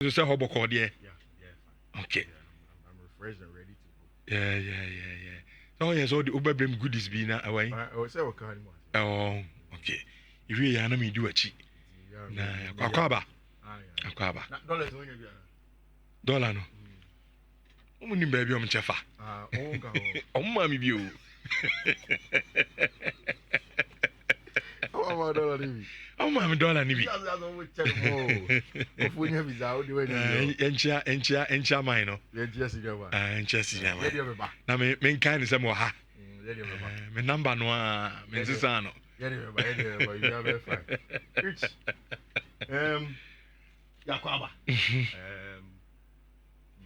You say hobo call there. Yeah, fine. Okay. Yeah, I'm refreshed and ready to go. Yeah. Oh yes, all the Uber brim goodies be now away. I say what kind of Oh, okay. If you are me do a cheat. Na akwaba. Akwaba. Dollars only be. Dollar no. Omuni baby om chefa. Omma mi bi o. How about dollar ni? Omma mi dollar ni bi. Ofunya visa o de we ni. Encha mine no. Encha si gaba. Encha si na. Ready over. Na me kan se mo ha. Ready over. Me number no a me sisa no. Ready over. You have a fine. Rich. Yakwaba.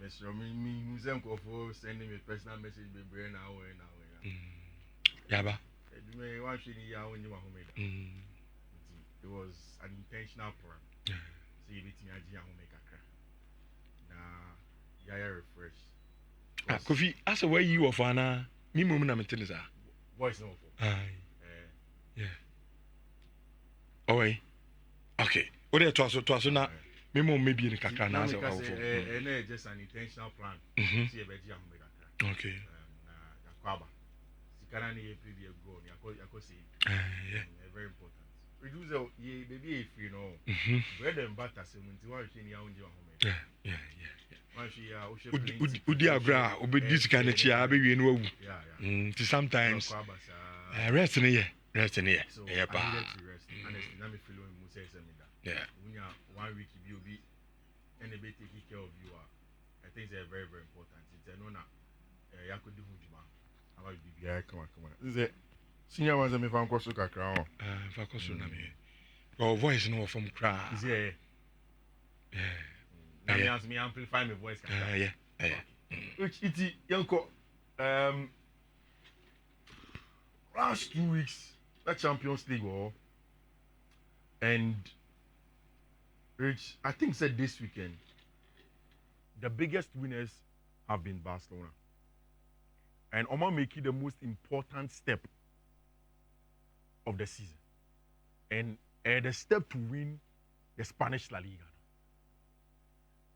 Mr. Me Museum for sending me personal message be brain now. Yaba. Me want to see ya when you want to it was an intentional plan. So you beat me a G and make a crack. Now, refresh. Kofi, as a way you of Anna, me mum na maintenance. Voice no. Yeah. Oh, okay. What are to na me mum maybe in Kakra now. Just an intentional plan. See a G and make a crack. Okay. Yakwaba. Sikarani previous goal. Yakosi. Yeah. Very important. Reduce ye baby if you know bread and butter so when you are in your own home. Yeah. Udi agra obedi sika na chia be wie no awu. Yeah. Sometimes rest in here. So yeah, pa. Honestly, na me feel when you say something that. Yeah. When you 1 week you be and they be taking care of you I think it's very very important. It's no na ya could do juma. About BBI come on. Is it senior ones me fan kwaso kakra ho. Fa kwaso na me. Your voice no from cry. Is it? Yeah. Me amplify my voice kakra. Yeah. Which it yanko last 2 weeks that Champions League and Rich, I think said this weekend the biggest winners have been Barcelona. And Oma making the most important step of the season. And the step to win the Spanish La Liga.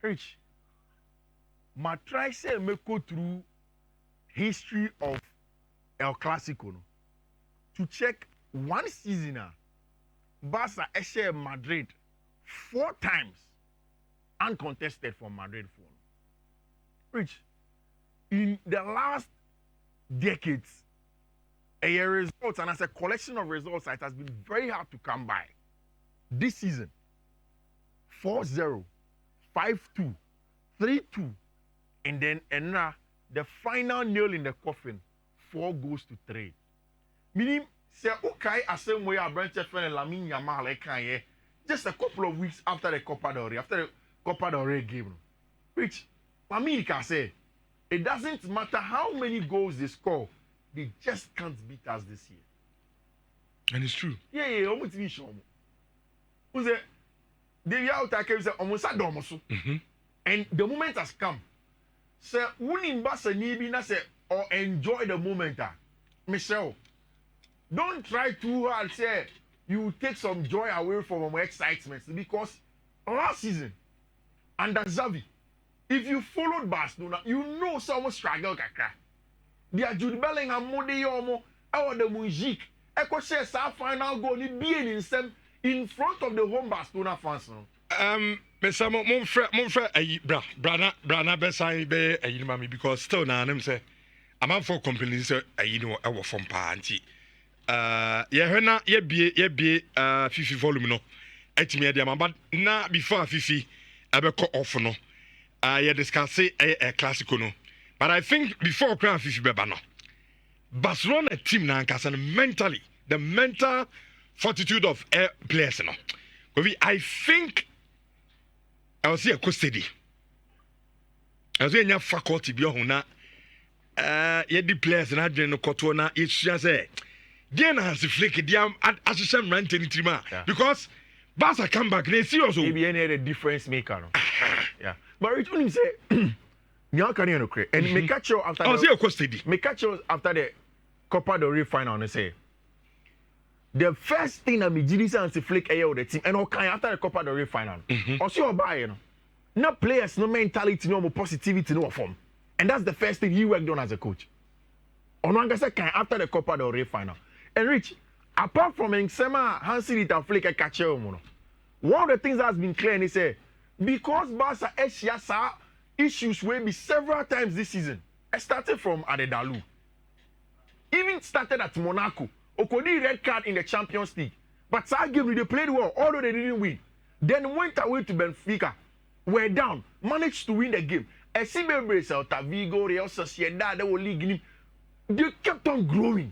Rich, my try say me go through history of El Clasico to check one season. Barca share Madrid 4 times uncontested for Madrid 4. Rich, in the last decades, a result and as a collection of results, it has been very hard to come by. This season, 4-0, 5-2, 3-2, and then the final nail in the coffin, 4-3. Meaning, say okay, as same way I branch and Lamine Yamal just a couple of weeks after the Copa del Rey game, which Lamine can say. It doesn't matter how many goals they score, they just can't beat us this year. And it's true. Yeah, almost finish. Who's it? They are out say almost and the moment has come. Say, winning Barca nibi na say or enjoy the moment. Michelle, don't try too hard. Say you take some joy away from our excitement because last season under Xavi. If you followed Barcelona, you know someone struggle kakra. They are Jude Bellingham, Modi Yomo, our the Munjik. Echo says our final goal ni being in front of the home Barcelona fans. Mesa monfre ayi brana besan be ayi mami because still na them say am for company say ayi no e wo from pa anti. Ye hwena ye bie Fifi volume no. Etimi e but na before Fifi abeko off no. You discuss a classical no. But I think before Crown Fifi Beba no, Barcelona team na mentally, the mental fortitude of players no. I think I was here custody. I was here faculty bi ohuna the players na adwen no koto na yesua say again has flick dia asesem rant any trima because Barca come back they see also maybe any the difference maker no. Yeah. But it only say Nyan can you create and me catch you after the Copa del Rey final and say the first thing that me Giddy and flick air with the team and okay after the Copa del Rey final. Also buy you know. not players, no mentality, no more positivity, no form. And that's the first thing he worked on as a coach. After the Copa del Rey final. And Rich, apart from Nsema, Hansi Dieter Flick, one of the things that has been clear is because Barca has issues will be several times this season. I started from Adedalu. Even started at Monaco. Okodi red card in the Champions League. But that game they played well, although they didn't win. Then went away to Benfica. Were down, managed to win the game. SCB Celta Vigo, Real Sociedad, they were league. They kept on growing.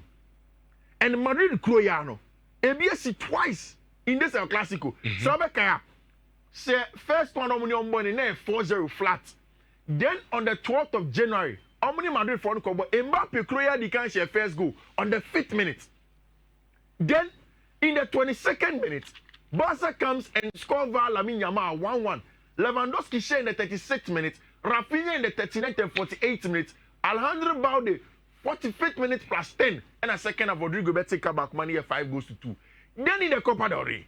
And Madrid Croyano, ABS twice in this El Clasico. Sabekaya, say first one on 4-0 flat. Then on the 12th of January, Omni Madrid for Mbappe Croya the can share first goal on the 5th minute. Then in the 22nd minute, Barca comes and scores via Lamine Yamal 1-1. Lewandowski share in the 36th minute, Rafinha in the 39th and 48th minute, Alejandro Balde 45th minute plus 10, and a second of Rodrigo Betica back money 5 goes to 2. Then in the Copa del Rey,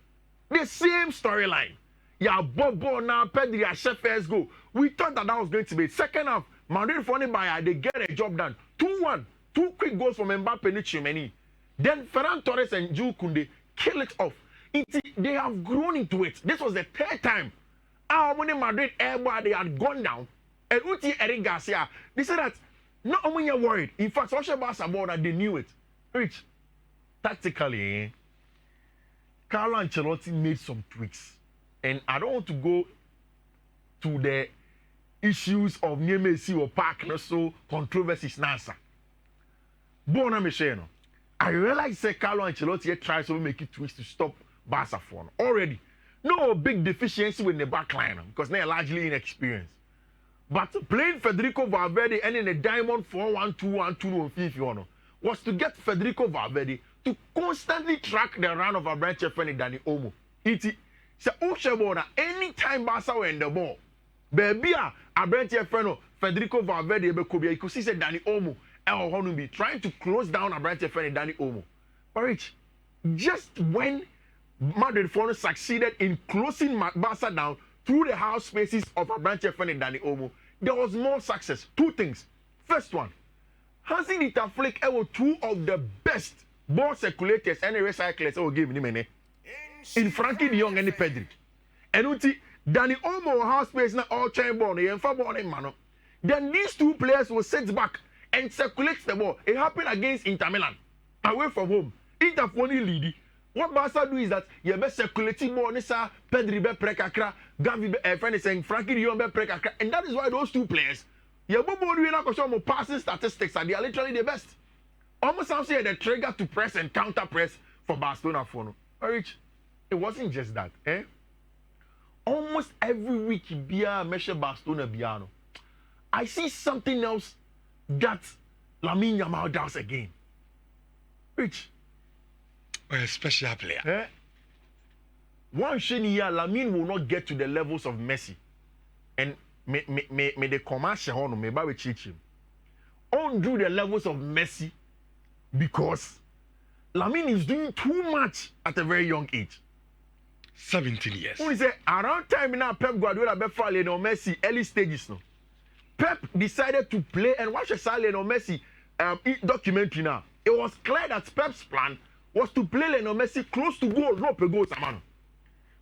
the same storyline. Yeah, Bobo now Pedri a chef first goal. We thought that was going to be second half. Madrid funny by they get a job done. 2-1, 2 quick goals from Mbappe and Chimeni. Then Ferran Torres and Jules Koundé kill it off. They have grown into it. This was the 3rd time. How many Madrid airborne they had gone down, and Uti Eric Garcia, they said that not only you're worried. In fact, social Barca board that they knew it. Rich, tactically, Carlo Ancelotti made some tweaks, and I don't want to go to the issues of Messi or Park, no so controversies. Nasa. Bona Micheno. I realize that Carlo Ancelotti tries to make it tweaks to stop Barca for already. No big deficiency with the back line because they're largely inexperienced. But playing Federico Valverde and in the diamond 4-1-2-1-2 on Fiifi-Manfred was to get Federico Valverde to constantly track the run of Abranche friend Dani Olmo. So anytime Barca were in the ball, baby Abranche friend Federico Valverde you could see Dani Olmo and be trying to close down Abranche friend Dani Olmo. But Rich, just when Madrid succeeded in closing Barca down through the half spaces of Abranche friend Dani Olmo, there was more success. 2 things. First one, Hansi Dieter Flick were 2 of the best ball circulators and recyclers who gave him in Frankie de Jong and Pedri. And Dani Olmo half space na all chain ball, then these 2 players will sit back and circulate the ball. It happened against Inter Milan, away from home. Inter only lead. What Barca do is that you be circulating more. Nisa Pedri be prekakra, Gavi be friend is saying Frankie de Jong be prekakra, and that is why those 2 players, you both doing a passing statistics, and they are literally the best. Almost sounds like the trigger to press and counter press for Barcelona for no. Rich, it wasn't just that. Almost every week, Bia measure Barcelona Biano. I see something else that Lamine Yamal does again. Rich. A special player. One year, Lamine will not get to the levels of Messi. And me the commercial me ba we teach him. On do the levels of Messi because Lamine is doing too much at a very young age. 17 years. Who say around time now Pep Guardiola be for Lionel Messi early stages no. Pep decided to play and watch a Lionel Messi documentary now. It was clear that Pep's plan was to play Lionel Messi close to goal, not per goal, Samano.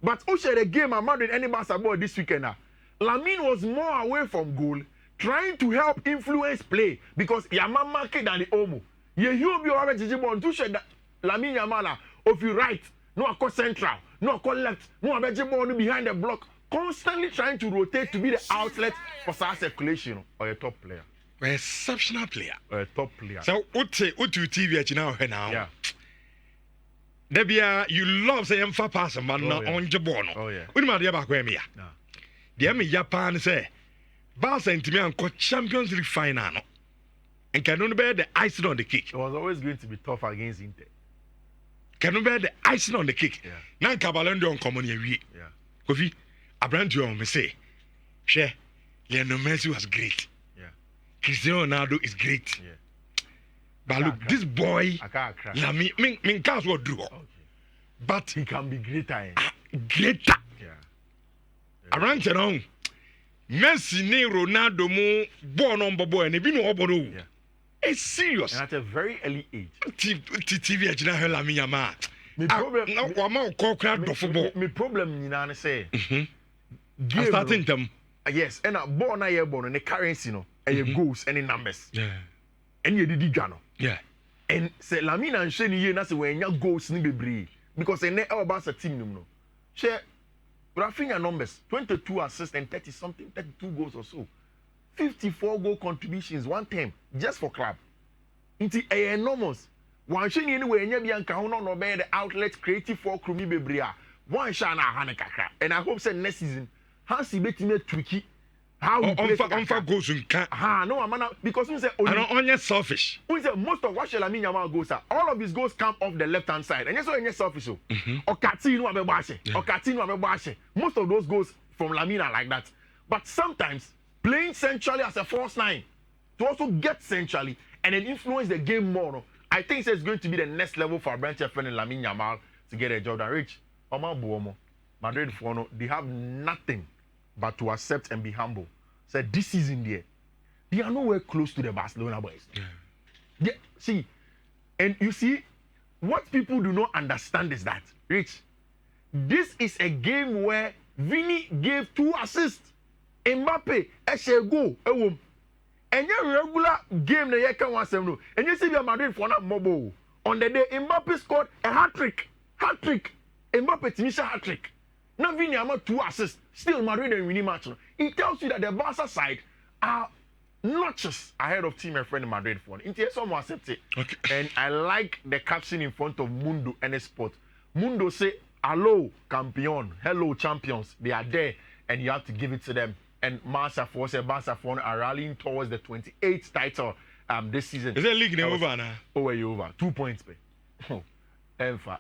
But who shared the game I'm Madrid any Barca boy this weekend now? Lamine was more away from goal, trying to help influence play because Yamal market than the Olmo. You be already Jijibon to share that Lamine Yamal if you right, no I call central, no I call left, no I Jijibon behind the block, constantly trying to rotate to be the outlet for circulation or a top player. An exceptional player. Or a top player. So what TV now? Yeah. Debia, you love saying for pass man on Jabono. Oh yeah. We might have a me. The Ami Japan say Barca and Timmy and Champions League final. And can only bear the icing on the cake. It was always going to be tough against Inter. Can only bear the icing on the cake. Yeah. Now Cabalando on common year. Yeah. Kofi, I brand you on me say, share, Lionel Messi was great. Yeah. Cristiano Ronaldo is great. Yeah. But look, this boy, Lamine, can't what do. But he can be greater. Greater. Yeah. Around town, Messi ne Ronaldo mo born on bobo and ebi no obo no. Yeah. It's serious. And at a very early age. TV agina he Lamine Yamal. Me problem. Na wa ma ko kra do football. Me problem nyina ne say. I Game. starting them. Yes, and a born na ye born the currency no. And goals and numbers. Yeah. And you did dwa no. Yeah. And say Lamine and Sheni ye na say when ya goals ni bebree because ene e Barca team no. Share Rafinha numbers 22 assists and 30 something 32 goals or so. 54 goal contributions one time just for club. It's enormous. One shiny anyway, and you can no be the outlet creative for Krumi Bebria. One shana Hanekaka. And I hope say next season, Hansi bet me tricky. How on goes in can. No, I'm not because we say on your selfish. We say most of what Lamine Yamal goes are all of his goals come off the left hand side. And yes, so selfish. Or Katino Abebashi. Or Katino Abebashi. Most of those goals from Lamine are like that. But sometimes playing centrally as a false nine to also get centrally and then influence the game more. No? I think it's going to be the next level for Branche friend and Lamine Yamal to get a job done. Rich, Madrid for they have nothing but to accept and be humble. So this season there, they are nowhere close to the Barcelona boys. Yeah, see, and you see, what people do not understand is that, Rich, this is a game where Vini gave 2 assists. Mbappe, go, and your regular game na yeka wan sem no. And you see the Madrid for na mobile. On the day Mbappe scored a hat-trick. Hat-trick. Mbappe finished a hat-trick. Now Vini ama 2 assists. Still Madrid and winning match. No. It tells you that the Barca side are notches ahead of team and friend Madrid for. Into someone accept it. Okay. And I like the caption in front of Mundo and Sport. Mundo say, "Hello, campeón. Hello, champions. They are there, and you have to give it to them." And Barca are rallying towards the 28th title this season. Is the league over now? Oh, you over. 2 points, pay. Oh, Enfa.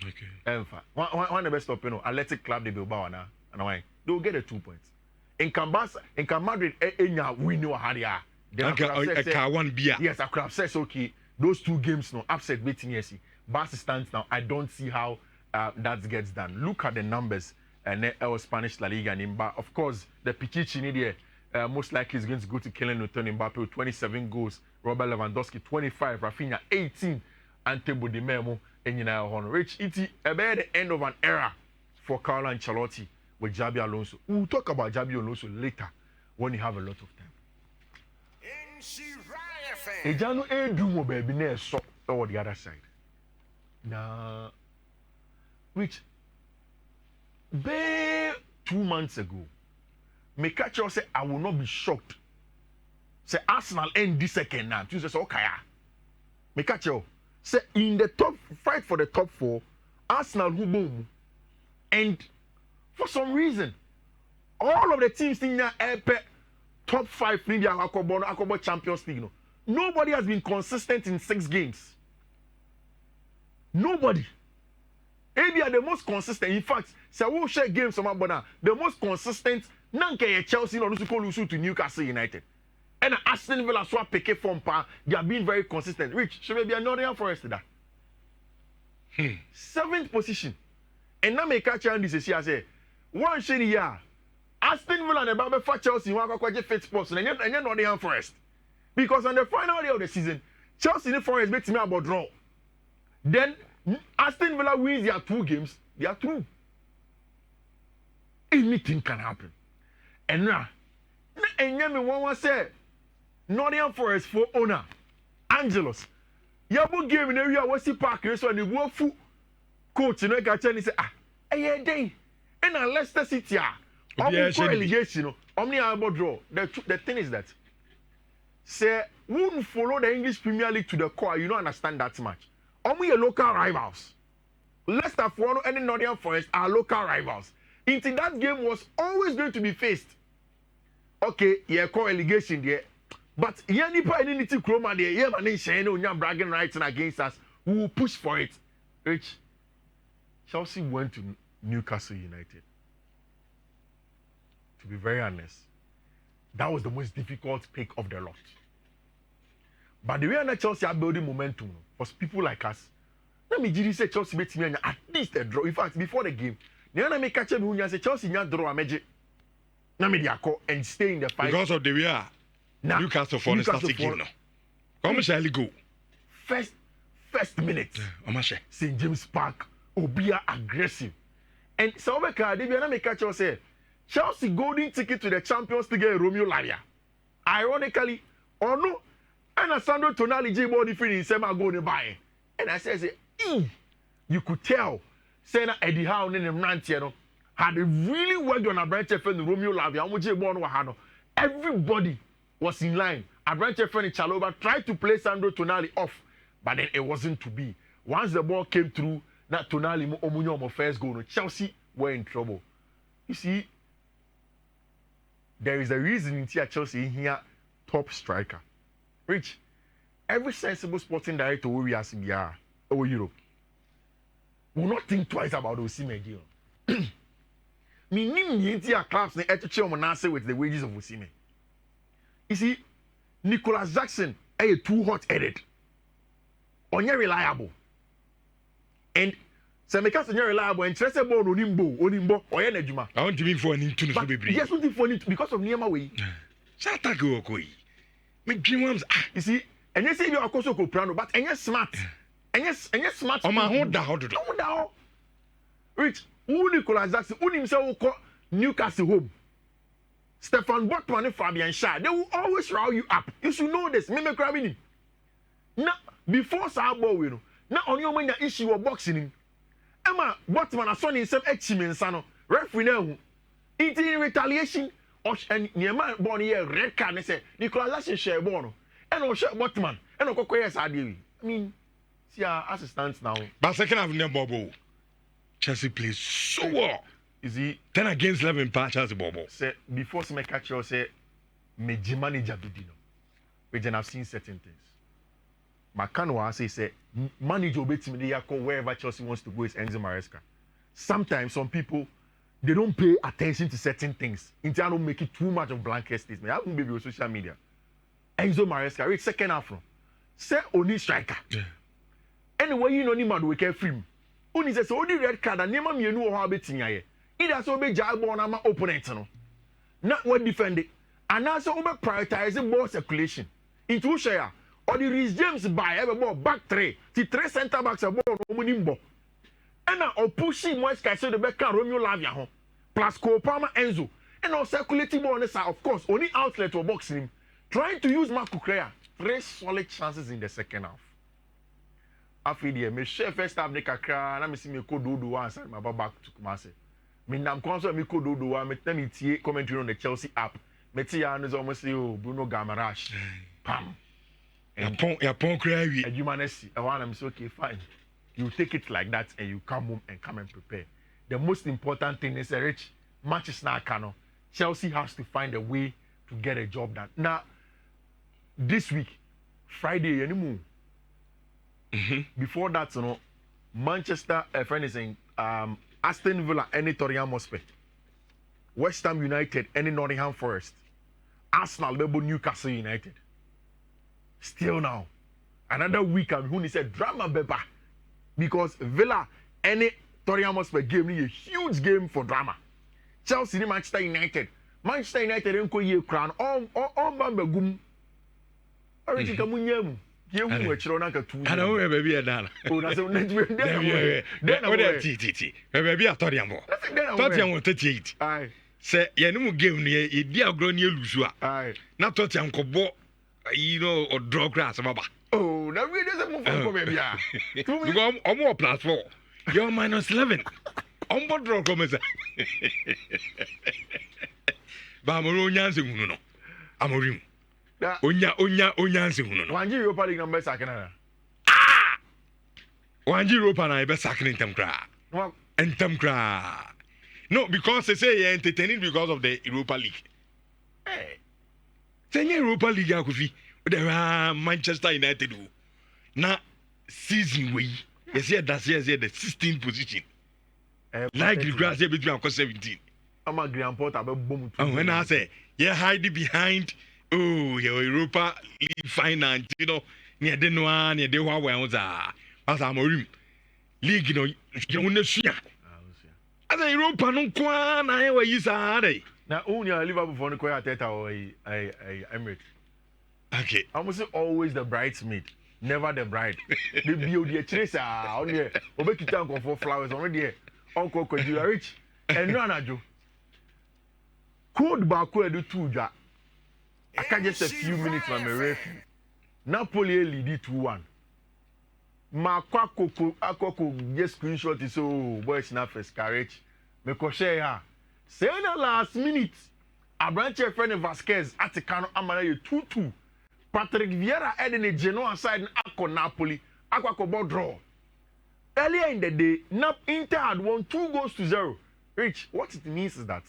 Okay. Enfa. One the best of Athletic Club de Bilbao now. And why? They will get the 2 points. In Cambasa, in Madrid, we know how they are. One beer. Yes, I could have said okay. Those 2 games no upset waiting yes. Barca stands now. I don't see how that gets done. Look at the numbers. And Spanish La Liga and of course, the Pichichi there, most likely is going to go to Kylian Mbappe with 27 goals, Robert Lewandowski 25, Rafinha 18, and Tebo Di Memo and Honor. Rich, it's about the end of an era for Carlo Ancelotti with Xabi Alonso. We'll talk about Xabi Alonso later when you have a lot of time. Ejano Edumo baby ne so over the other side. Now, which 2 months ago, me catch you say I will not be shocked. Say Arsenal end this second now. You say okay. Me catch you say in the top fight for the top 4, Arsenal who boom. And for some reason, all of the teams in the top 5 in the Akobo Champions League. No. Nobody has been consistent in 6 games. Nobody. Maybe are the most consistent. In fact, say we share games from Abona. The most consistent. Nanke Chelsea no lose to Newcastle United. And Aston Villa swap pick from pa. They are being very consistent. Rich, should be a Nottingham Forest that. 7th position. And now make catch on this year say one shady year. Aston Villa and the for Chelsea want to quite 5th spot. And you Nottingham Forest. Because on the final day of the season, Chelsea and Forest bet me about draw. Then Aston Villa wins their 2 games, they are through. Anything can happen. And now, and me one say, Nottingham Forest for owner, Angelos. Yabo game in area West Park, so the work full coach, you know, got and say, day. And a Leicester City, allegation, omni about draw. The thing is that, say, wouldn't follow the English Premier League to the core, you don't understand that much. Only a local rivals. Leicester for any Nottingham Forest are local rivals. Into that game was always going to be faced. Okay, yeah, call allegation there. But yeah, nipa any chroma there, yeah, man, saying bragging rights against us. We will push for it. Rich. Chelsea went to Newcastle United. To be very honest, that was the most difficult pick of the lot. But the way that Chelsea are building momentum for people like us, let me just say Chelsea makes me at least a draw. In fact, before the game, the other make catch me when you say Chelsea not draw a magic. na me dey and stay in the fight because of the way Newcastle for the starting game no come shall go first minute St James Park obia aggressive and so we can dey na me catch you say Chelsea golden ticket to the Champions League Romeo Lavia ironically ono and Sandro Tonali J body finish say ma go ne buy and I say you could tell say na Eddie Howe ne Nantia no had really worked on Abrante friend Romeo Lavia and J born wa no everybody was in line. Abrante friend Chalobah tried to play Sandro Tonali off but then it wasn't to be. Once the ball came through na Tonali mo omunyo mo first goal no Chelsea were in trouble. You see there is a reason in Chelsea here top striker. Rich, every sensible sporting director we ask over Europe will not think twice about Osimhen deal. Minim India clubs ne etuche omonase with the wages of Osimhen. You see, Nicholas Jackson is too hot-headed, onye reliable, and Semeka onye reliable and traceable onimbo oye nejuma. I want to be for an into the baby. Yes, what for it because of Niema way. Shata go koi. Me dream ones. You see, and you say you are also soprano, but and you smart, and you smart. Oh my hold down. Rich, who Nicholas Jackson, who himself call Newcastle home. Stefan Botman and Fabian Schär, they will always row you up. You should know this. Me crabbing. Now, before Sabo, you know, now on your mind issue of boxing. Emma Botman a son in some echimen sano. Referee now. It in retaliation. And Yamal born here red card. They say Nicolas Jackson share born. And on share Botman. And on Kokoyes Adi. I mean, see our assistants now. But second half never Bobo. Chelsea plays so well. Is he 10 against 11 pa Chelsea Bobo? Say before some catch you say me manager bidino. We just have seen certain things. Makano say manager obeti me dey wherever Chelsea wants to go is Enzo Maresca. Sometimes some people they don't pay attention to certain things. Instead don't make it too much of blanket statement. I won't be on social media. Enzo Maresca reach second half from. Say only striker. Yeah. Anyway, you know ni man we can film. Only say so only red card and nema mienu o ha betinya ye. Either so be jab ball na my opponent no. Not what defend it. And also over prioritizing ball circulation. Into share or the Reece James by every ball back three. The three center backs a ball no munimbo. And now or pushing more sky so the back can Romeo Lavia home. Plus Copama Enzo. And now circulating ball on the side, of course, only outlet or boxing him. Trying to use Marco Correa. 3 solid chances in the second half. After the me share first half, make a cry, and I see me go do one side, my back to Kumasi. Me nam console me go do one, me tell me tie commentary on the Chelsea app. Me tie is almost Bruno Gamarash. Pam. Yapon cry we. And you manage. I want them say okay, fine. You take it like that, and you come home and come and prepare. The most important thing is a rich matches now. Chelsea has to find a way to get a job done. Now, this week, Friday, anymore. Before that, you know, Manchester, friend is saying, Aston Villa, any Tottenham Hotspur, West Ham United, any Nottingham Forest, Arsenal, Newcastle United. Still now, another week, who said drama beba because Villa, any Tottenham Hotspur game, is a huge game for drama. Chelsea, Manchester United, ain't go ye crown on Bambagum. Already come on. You were Chronaka too. I know, baby, Adana. Oh, that's a then baby, I thought you were 38. Aye. Say, Yanu game near a dear grown year Lusua. Aye. Not thought Uncle Bo, you know, or draw grass, Baba. Oh, that really doesn't move for baby. You go on more plus 4. You're minus 11. On board draw comments. Bamoro Yansi, no. Amorim. Onya nse One Europa League number sakena. One Europa na be sakena ntem kra. Ntem kra. No, because they say you're entertaining because of the Europa League. Hey. Say Europa League akufi. There are Manchester United who na season we. You see that's here the 16th position. Like the grass here between 17. I'm a grand port about boom. And when I say you hide behind oh, your Europa League final, you know, near the one, near the one, as I'm a room. League, you know, you want to see. As a Europa, no, I was Now, only Liverpool for the Koya Teta or Emirates. Okay. I'm say always the bridesmaid, never the bride. The beauty tracer on there. Obekita for flowers on there. Uncle Kojira rich and no anajo. Code Barca do two ja. I can just a few minutes from my referee. Napoli lead 2-1. Akoko just screenshot is so boys na first courage. Me ko share ya. Say na last minute. Abranche friend Vasquez at Kano amana 2-2. Patrick Vieira heading the Genoa side and Akko Napoli. Akko draw. Earlier in the day, Inter had won 2-0. Rich, what it means is that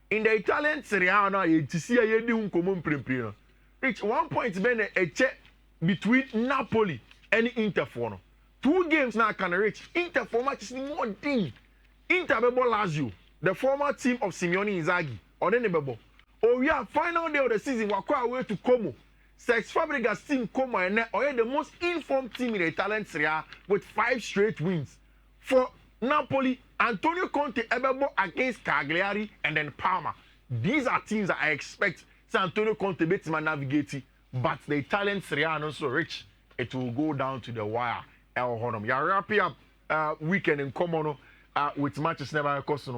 in the Italian Serie A now, you see a common prempire. Rich, 1 point been a check between Napoli and Inter for 2 games now can reach. Inter for match is more thing. Inter bebo Lazio, the former team of Simeone Inzaghi, or then bebo. Oh, we are final day of the season. We're quite away to Como. Sex Fabregas team Como and are the most informed team in the Italian Serie A with 5 straight wins. For Napoli, Antonio Conte ebebo against Cagliari and then Parma. These are teams that I expect Antonio Conte beats my navigating, but the Italian Serie A are not so rich. It will go down to the wire. El Honum. You wrap up weekend in common with matches never cost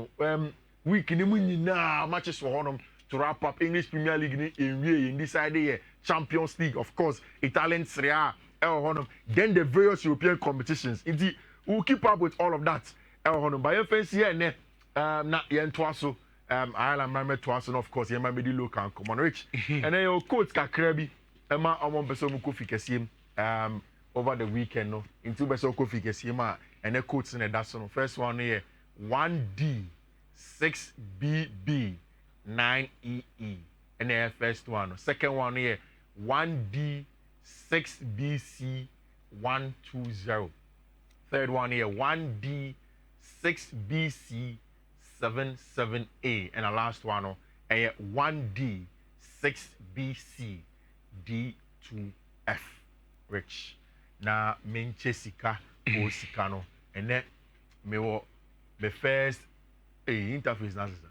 week in matches for Honum to wrap up English Premier League in this idea. Champions League, of course, Italian Serie A, El Honum, then the various European competitions. Indeed, we'll keep up with all of that. El Honum, by your face here, not yen twaso, Ireland, Mamma Twason, of course, Yamma Medi local common rich. And then your coach Kakrabi, Emma Amon Besom Kofi Kasim, over the weekend, no, into Beso Kofi Kasima, and the coach in the Dason. First one here, 1D, 6BB, 9EE, and the first one. Second one here, 1D 6BC 120. Third one here, 1D 6BC 77A. And the last one, 1D 6BC D2F. Rich. Na menche sika o sika no. And then me wo the first interface na sister.